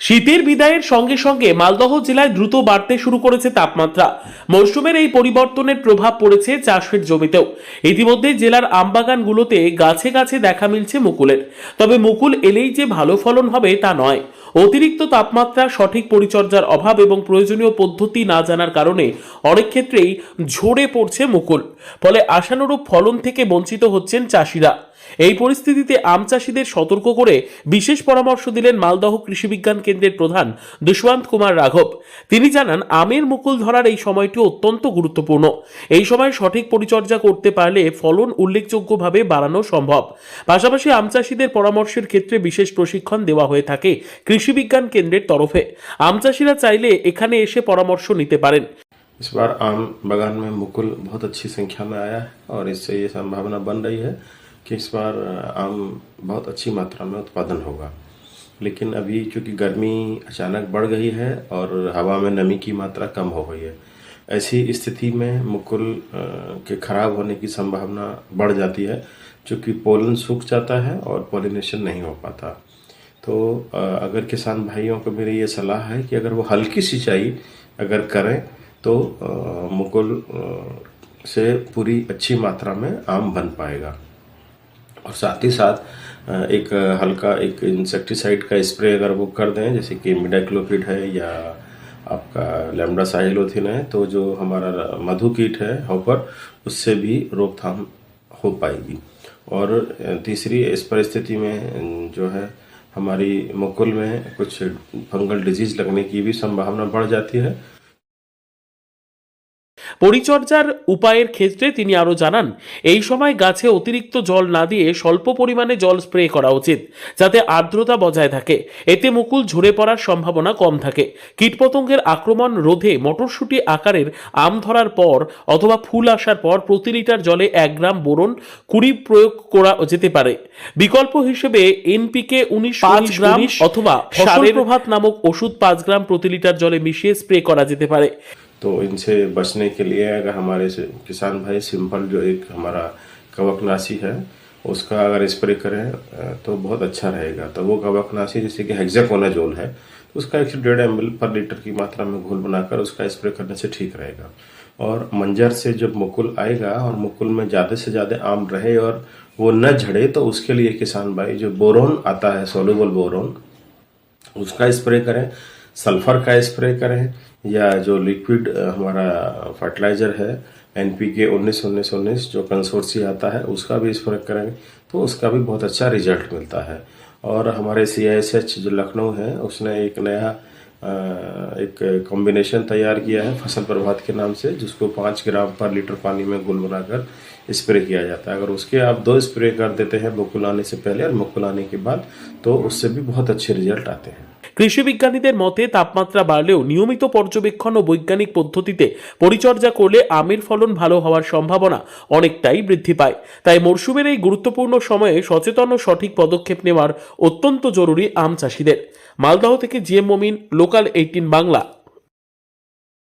শীতের বিদায়ের সঙ্গে সঙ্গে মালদহ জেলায় দ্রুত বাড়তে শুরু করেছে তাপমাত্রা। মরশুমের এই পরিবর্তনের প্রভাব পড়েছে চাষের জমিতেও। ইতিমধ্যে জেলার আমবাগানগুলোতে গাছে গাছে দেখা মিলছে মুকুলের। তবে মুকুল এলেই যে ভালো ফলন হবে তা নয়। অতিরিক্ত তাপমাত্রা, সঠিক পরিচর্যার অভাব এবং প্রয়োজনীয় পদ্ধতি না জানার কারণে অনেক ক্ষেত্রেই ঝরে পড়ছে মুকুল। ফলে আশানুরূপ ফলন থেকে বঞ্চিত হচ্ছেন চাষিরা। এই পরিস্থিতিতে আম চাষিদের সতর্ক করে বিশেষ পরামর্শ দিলেন মালদহ কৃষি বিজ্ঞান কেন্দ্রের প্রধান দুষ্মন্ত কুমার রাঘব। তিনি জানান, আমের মুকুল ধরার এই সময়টি অত্যন্ত গুরুত্বপূর্ণ। এই সময় সঠিক পরিচর্যা করতে পারলে ফলন উল্লেখযোগ্যভাবে বাড়ানো সম্ভব। পাশাপাশি আম চাষিদের পরামর্শের ক্ষেত্রে বিশেষ প্রশিক্ষণ দেওয়া হয়ে থাকে কৃষি বিজ্ঞান কেন্দ্রের তরফে। আম চাষিরা চাইলে এখানে এসে পরামর্শ নিতে পারেন। इस बार आम बागान में मुकुल बहुत अच्छी संख्या में आया है और इससे ये संभावना बन रही है कि इस बार आम बहुत अच्छी मात्रा में उत्पादन होगा। लेकिन अभी चूंकि गर्मी अचानक बढ़ गई है और हवा में नमी की मात्रा कम हो गई है, ऐसी स्थिति में मुकुल के खराब होने की संभावना बढ़ जाती है, चूंकि पोलन सूख जाता है और पॉलिनेशन नहीं हो पाता। तो अगर किसान भाइयों को मेरी ये सलाह है कि अगर वो हल्की सिंचाई अगर करें तो मुकुल से पूरी अच्छी मात्रा में आम बन पाएगा। और साथ ही साथ एक हल्का एक इंसेक्टिसाइड का स्प्रे अगर वो कर दें, जैसे कि इमिडाक्लोपिड है या आपका लैम्ब्डा साइलोथिन है, तो जो हमारा मधु कीट है हॉपर, उससे भी रोकथाम हो पाएगी। और तीसरी, इस परिस्थिति में जो है हमारी मुकुल में कुछ फंगल डिजीज लगने की भी संभावना बढ़ जाती है। পরিচর্যার উপায়ের ক্ষেত্রে তিনি আরো জানান, এই সময় গাছে অতিরিক্ত জল না দিয়ে স্বল্প পরিমাণে জল স্প্রে করা উচিত, যাতে আর্দ্রতা বজায় থাকে। এতে মুকুল ঝরে পড়ার সম্ভাবনা কম থাকে। কীটপতঙ্গের আক্রমণ রোধে মটরশুঁটি আকারের আম ধরার পর অথবা ফুল আসার পর প্রতি লিটার জলে 1 গ্রাম বোরন 20 প্রয়োগ করা যেতে পারে। বিকল্প হিসেবে এনপিকে 19 গ্রাম অথবা ফসল প্রভাত নামক ওষুধ 5 গ্রাম প্রতি লিটার জলে মিশিয়ে স্প্রে করা যেতে পারে। तो इनसे बचने के लिए अगर हमारे किसान भाई सिंपल जो एक हमारा कवकनाशी है उसका अगर स्प्रे करें तो बहुत अच्छा रहेगा। तो वो कवकनाशी जैसे कि हेक्साकोनाजोल है, तो उसका 1.5 ml पर लीटर की मात्रा में घोल बनाकर उसका स्प्रे करने से ठीक रहेगा। और मंजर से जब मुकुल आएगा और मुकुल में ज़्यादा से ज़्यादा आम रहे और वो न झड़े, तो उसके लिए किसान भाई जो बोरोन आता है, सोल्यूबल बोरोन, उसका स्प्रे करें, सल्फर का स्प्रे करें, या जो लिक्विड हमारा फर्टिलाइजर है एनपीके 19-19-19 जो कंसोर्सी आता है, उसका भी स्प्रे करेंगे तो उसका भी बहुत अच्छा रिजल्ट मिलता है। और हमारे CISH जो लखनऊ है, उसने एक नया एक कॉम्बिनेशन तैयार किया है फसल प्रभात के नाम से, जिसको 5 ग्राम पर लीटर पानी में घोल बनाकर स्प्रे किया जाता है। अगर उसके आप 2 स्प्रे कर देते हैं मुकुल आने से पहले और मुकुल आने के बाद, तो उससे भी बहुत अच्छे रिजल्ट आते हैं। কৃষি বিজ্ঞানীদের মতে, তাপমাত্রা বাড়লেও নিয়মিত পর্যবেক্ষণ ও বৈজ্ঞানিক পদ্ধতিতে পরিচর্যা করলে আমের ফলন ভালো হওয়ার সম্ভাবনা অনেকটাই বৃদ্ধি পায়। তাই মরশুমের এই গুরুত্বপূর্ণ সময়ে সচেতন ও সঠিক পদক্ষেপ নেওয়ার অত্যন্ত জরুরি আম চাষিদের। মালদহ থেকে জিএম মমিন, লোকাল 18 বাংলা।